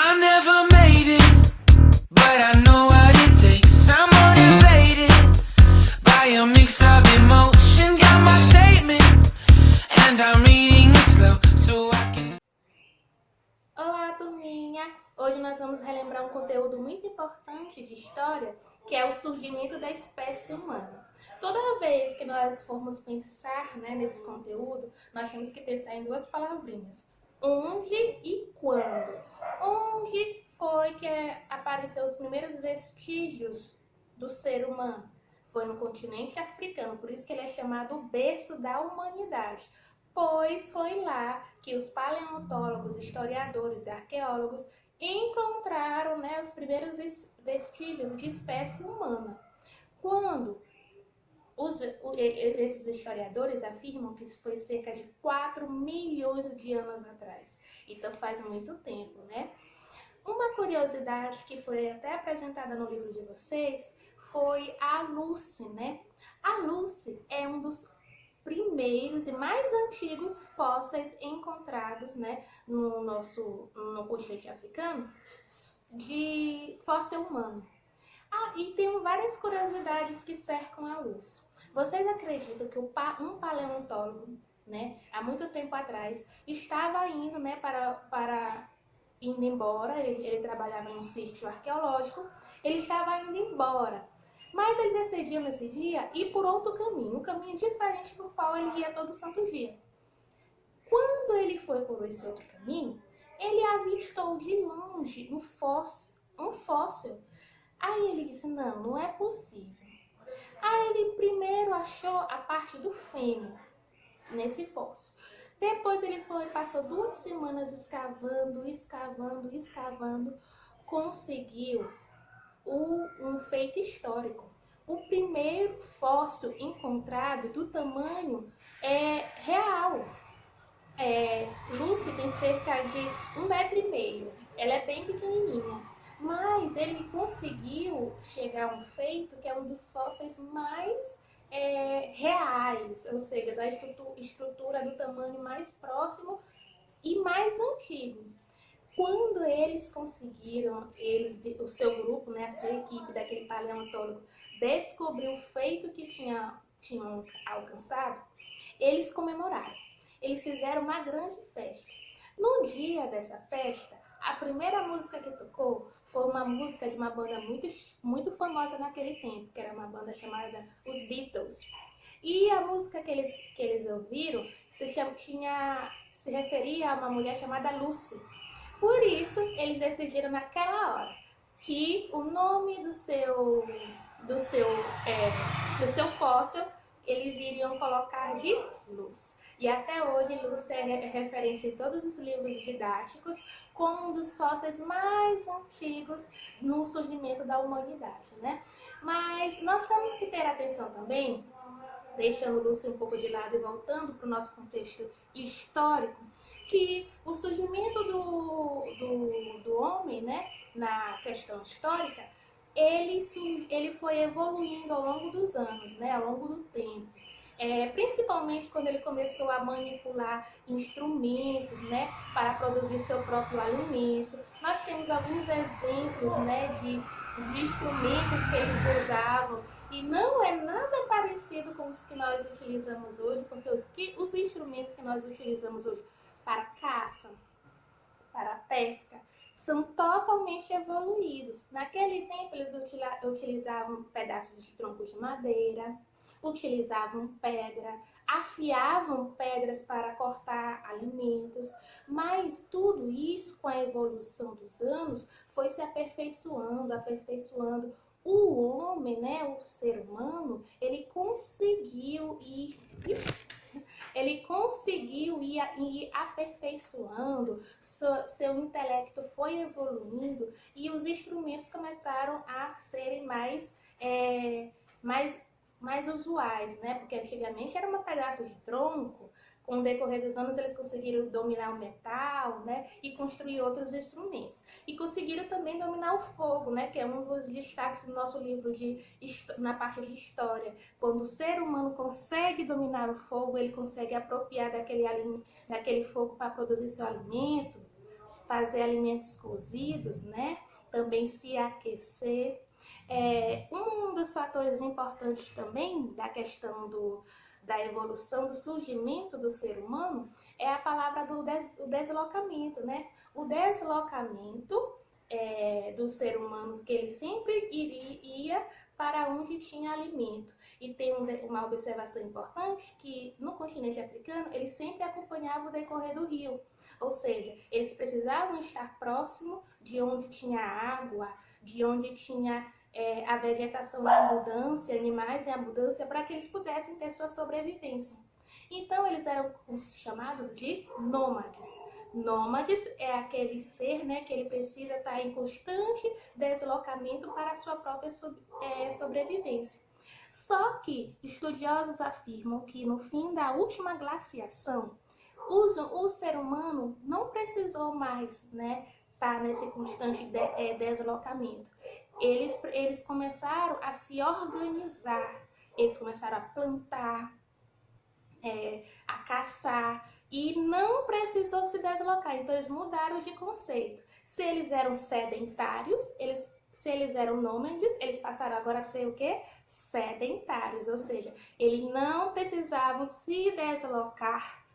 I never made it, but I know what it takes. I'm motivated by a mix of emotion. Got my statement, and I'm reading it slow so I can. Olá, turminha! Hoje nós vamos relembrar um conteúdo muito importante de história, que é o surgimento da espécie humana. Toda vez que nós formos pensar, nesse conteúdo, nós temos que pensar em duas palavrinhas: onde e quando. Onde foi que apareceu os primeiros vestígios do ser humano? Foi no continente africano, por isso que ele é chamado o berço da humanidade. Pois foi lá que os paleontólogos, historiadores e arqueólogos encontraram, os primeiros vestígios de espécie humana. Quando esses historiadores afirmam que isso foi cerca de 4 milhões de anos atrás. Então faz muito tempo, né? Uma curiosidade que foi até apresentada no livro de vocês foi a Lucy, né? A Lucy é um dos primeiros e mais antigos fósseis encontrados, no continente africano, de fóssil humano. E tem várias curiosidades que cercam a Lucy. Vocês acreditam que um paleontólogo, há muito tempo atrás, estava indo, indo embora, ele trabalhava em um sítio arqueológico, ele estava indo embora. Mas ele decidiu nesse dia ir por outro caminho, um caminho diferente do qual ele ia todo santo dia. Quando ele foi por esse outro caminho, ele avistou de longe um fóssil. Aí ele disse, não é possível. Aí ele primeiro achou a parte do fêmur nesse fóssil. Depois ele passou 2 semanas escavando, conseguiu um feito histórico. O primeiro fóssil encontrado do tamanho real. Lucy tem cerca de 1,5 metro. Ela é bem pequenininha. Mas ele conseguiu chegar a um feito que é um dos fósseis mais reais, ou seja, da estrutura do tamanho mais próximo e mais antigo. Quando eles conseguiram, o seu grupo, a sua equipe daquele paleontólogo, descobriu o feito que tinham alcançado, eles comemoraram. Eles fizeram uma grande festa. No dia dessa festa, a primeira música que tocou foi uma música de uma banda muito, muito famosa naquele tempo, que era uma banda chamada Os Beatles. E a música que eles ouviram se referia a uma mulher chamada Lucy. Por isso, eles decidiram naquela hora que o nome do seu fóssil eles iriam colocar de Luz. E até hoje, Luz é referência em todos os livros didáticos como um dos fósseis mais antigos no surgimento da humanidade, Mas nós temos que ter atenção também, deixando Lúcia um pouco de lado e voltando para o nosso contexto histórico, que o surgimento do homem, na questão histórica, ele foi evoluindo ao longo dos anos, ao longo do tempo. Principalmente quando ele começou a manipular instrumentos, para produzir seu próprio alimento. Nós temos alguns exemplos, de instrumentos que eles usavam, e não é nada parecido com os que nós utilizamos hoje, porque os instrumentos que nós utilizamos hoje para caça, para pesca, são totalmente evoluídos. Naquele tempo eles utilizavam pedaços de troncos de madeira, utilizavam pedra, afiavam pedras para cortar alimentos, mas tudo isso, com a evolução dos anos, foi se aperfeiçoando. O homem, o ser humano, ele conseguiu ir aperfeiçoando, seu intelecto foi evoluindo e os instrumentos começaram a serem mais usuais, Porque antigamente era um pedaço de tronco. Com o decorrer dos anos, eles conseguiram dominar o metal, e construir outros instrumentos. E conseguiram também dominar o fogo, que é um dos destaques do nosso livro na parte de história. Quando o ser humano consegue dominar o fogo, ele consegue apropriar daquele fogo para produzir seu alimento, fazer alimentos cozidos, né? Também se aquecer. Um dos fatores importantes também da questão da evolução, do surgimento do ser humano, é a palavra do deslocamento, né? O deslocamento do ser humano, que ele sempre ia para onde tinha alimento. E tem uma observação importante, que no continente africano, eles sempre acompanhavam o decorrer do rio. Ou seja, eles precisavam estar próximo de onde tinha água, de onde tinha a vegetação em abundância, animais em abundância, para que eles pudessem ter sua sobrevivência. Então, eles eram chamados de nômades. Nômades é aquele ser, né, que ele precisa estar em constante deslocamento para a sua própria sobrevivência. Só que estudiosos afirmam que no fim da última glaciação, o ser humano não precisou mais, né, estar nesse constante deslocamento. Eles começaram a se organizar, eles começaram a plantar, a caçar, e não precisou se deslocar. Então eles mudaram de conceito. Se eles eram sedentários, se eles eram nômades, eles passaram agora a ser o quê? Sedentários, ou seja, eles não precisavam se deslocar,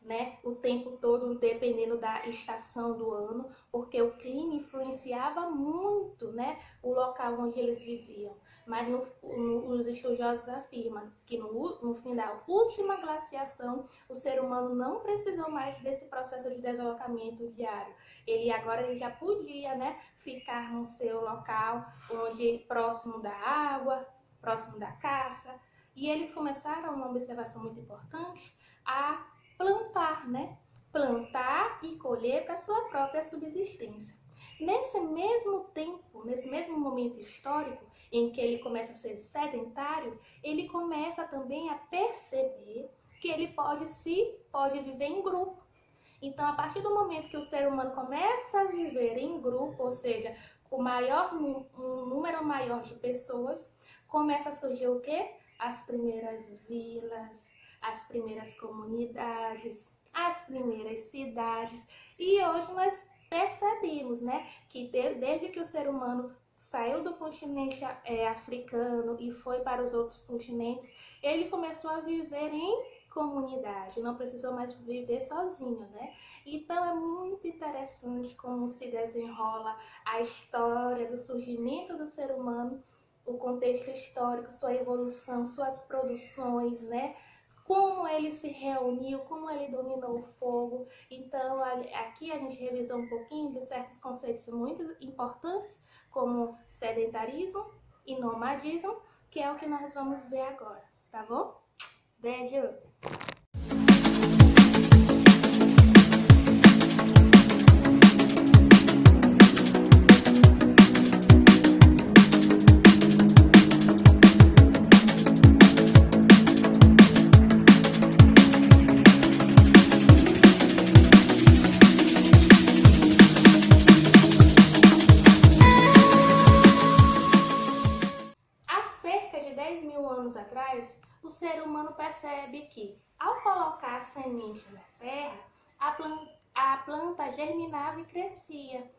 né, o tempo todo, dependendo da estação do ano, porque o clima influenciava muito, né, o local onde eles viviam. Mas os estudiosos afirmam que no fim da última glaciação, o ser humano não precisou mais desse processo de deslocamento diário. Ele já podia, né, ficar no seu local, próximo da água, próximo da caça. E eles começaram, uma observação muito importante, a plantar, né? Plantar e colher para sua própria subsistência. Nesse mesmo tempo, nesse mesmo momento histórico em que ele começa a ser sedentário, ele começa também a perceber que ele pode viver em grupo. Então, a partir do momento que o ser humano começa a viver em grupo, ou seja, com um número maior de pessoas, começa a surgir o quê? As primeiras vilas, as primeiras comunidades, as primeiras cidades. E hoje nós percebemos, né, que desde que o ser humano saiu do continente africano e foi para os outros continentes, ele começou a viver em comunidade, não precisou mais viver sozinho, né? Então é muito interessante como se desenrola a história do surgimento do ser humano, o contexto histórico, sua evolução, suas produções, né? Como ele se reuniu, como ele dominou o fogo. Então, aqui a gente revisou um pouquinho de certos conceitos muito importantes, como sedentarismo e nomadismo, que é o que nós vamos ver agora, tá bom? Beijo! Atrás, o ser humano percebe que, ao colocar a semente na terra, a planta germinava e crescia.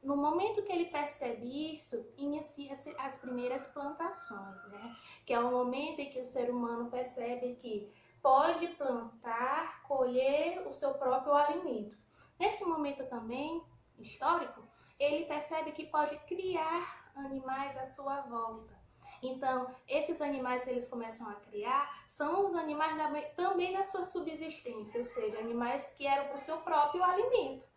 No momento que ele percebe isso, inicia-se as primeiras plantações, né? Que é o momento em que o ser humano percebe que pode plantar, colher o seu próprio alimento. Neste momento também, histórico, ele percebe que pode criar animais à sua volta. Então, esses animais que eles começam a criar são os animais também da sua subsistência, ou seja, animais que eram para o seu próprio alimento.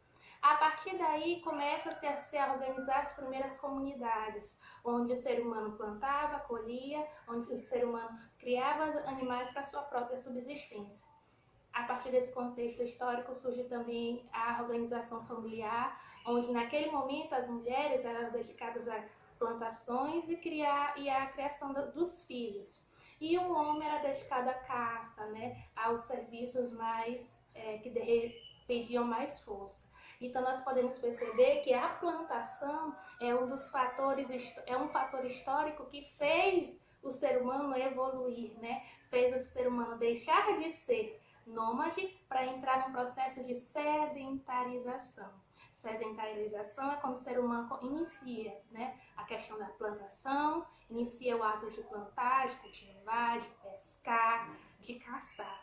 A partir daí, começa-se a se organizar as primeiras comunidades, onde o ser humano plantava, colhia, onde o ser humano criava animais para a sua própria subsistência. A partir desse contexto histórico surge também a organização familiar, onde naquele momento as mulheres eram dedicadas a plantações e a criação dos filhos. E o homem era dedicado à caça, né, aos serviços mais que pediam mais força. Então nós podemos perceber que a plantação é um fator histórico que fez o ser humano evoluir, né? Fez o ser humano deixar de ser nômade para entrar num processo de sedentarização. Sedentarização é quando o ser humano inicia, né, a questão da plantação, inicia o ato de plantar, de cultivar, de pescar, de caçar.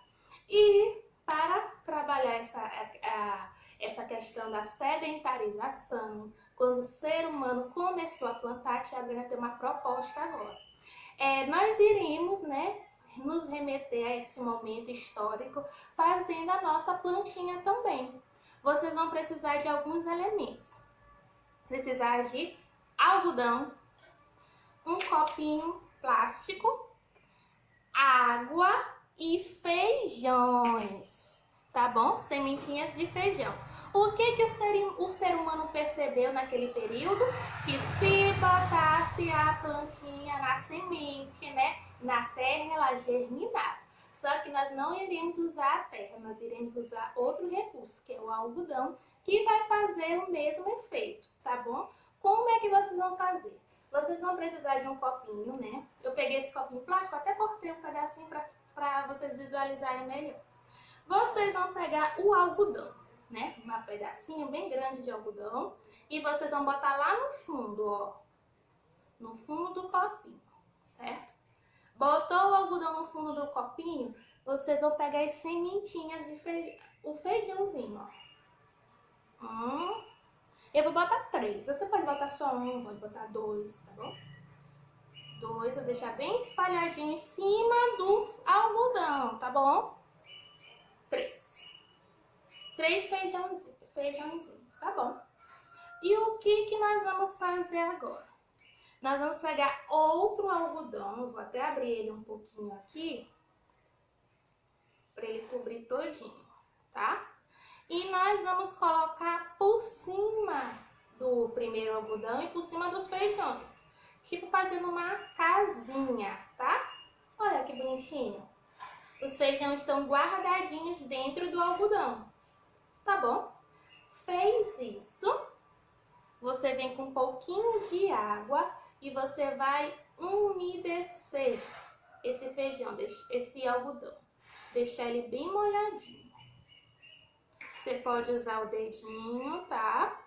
E para trabalhar essa questão da sedentarização, quando o ser humano começou a plantar, a tia Brena tem uma proposta agora. Nós iremos, né, nos remeter a esse momento histórico fazendo a nossa plantinha também. Vocês vão precisar de alguns elementos. Precisar de algodão, um copinho plástico, água e feijões, tá bom? Sementinhas de feijão. O que o ser humano percebeu naquele período? Que se botasse a plantinha na semente, né, na terra, ela germinava. Só que nós não iremos usar a terra, nós iremos usar outro recurso, que é o algodão, que vai fazer o mesmo efeito, tá bom? Como é que vocês vão fazer? Vocês vão precisar de um copinho, né? Eu peguei esse copinho plástico, até cortei um pedacinho para vocês visualizarem melhor. Vocês vão pegar o algodão, né? Um pedacinho bem grande de algodão, e vocês vão botar lá no fundo, ó. No fundo do copinho, certo? Botou o algodão no fundo do copinho, vocês vão pegar as sementinhas de o feijãozinho, ó. Eu vou botar 3. Você pode botar só um, pode botar 2, tá bom? 2, eu vou deixar bem espalhadinho em cima do algodão, tá bom? 3. 3 feijãozinhos, tá bom? E o que nós vamos fazer agora? Nós vamos pegar outro algodão, eu vou até abrir ele um pouquinho aqui, para ele cobrir todinho, tá? E nós vamos colocar por cima do primeiro algodão e por cima dos feijões, tipo fazendo uma casinha, tá? Olha que bonitinho. Os feijões estão guardadinhos dentro do algodão, tá bom? Fez isso, você vem com um pouquinho de água e você vai umedecer esse feijão, esse algodão. Deixar ele bem molhadinho. Você pode usar o dedinho, tá?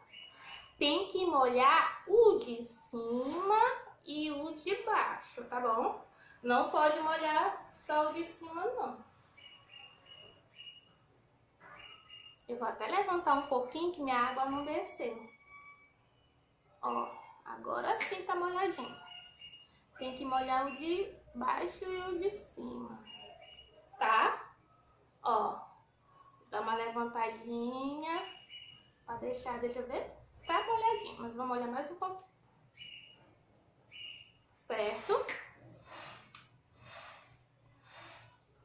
Tem que molhar o de cima e o de baixo, tá bom? Não pode molhar só o de cima, não. Eu vou até levantar um pouquinho que minha água não desceu. Ó, agora sim tá molhadinho. Tem que molhar o de baixo e o de cima, tá? Ó, dá uma levantadinha pra deixa eu ver. Tá molhadinho, mas vou molhar mais um pouquinho. Certo?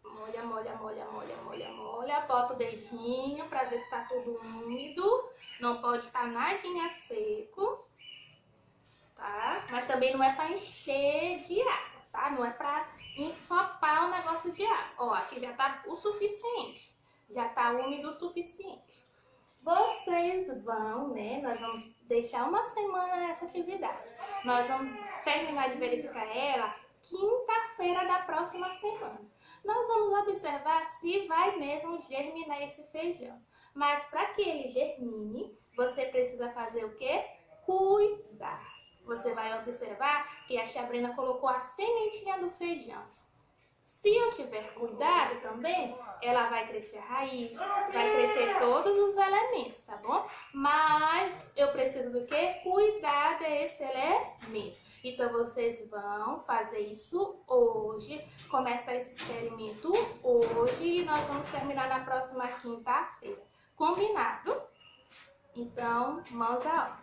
Molha, molha, molha, molha, molha, molha. Bota o dedinho pra ver se tá tudo úmido. Não pode estar nadinha seco. Tá? Mas também não é para encher de água, tá? Não é para ensopar o negócio de água. Ó, aqui já tá o suficiente. Já tá úmido o suficiente. Vocês vão, né? Nós vamos deixar uma semana nessa atividade. Nós vamos terminar de verificar ela quinta-feira da próxima semana. Nós vamos observar se vai mesmo germinar esse feijão. Mas para que ele germine, você precisa fazer o quê? Cuidar. Você vai observar que a tia Brena colocou a sementinha do feijão. Se eu tiver cuidado também, ela vai crescer a raiz, vai crescer todos os elementos, tá bom? Mas eu preciso do quê? Cuidar desse elemento. Então vocês vão fazer isso hoje, começar esse experimento hoje e nós vamos terminar na próxima quinta-feira. Combinado? Então, mãos à obra.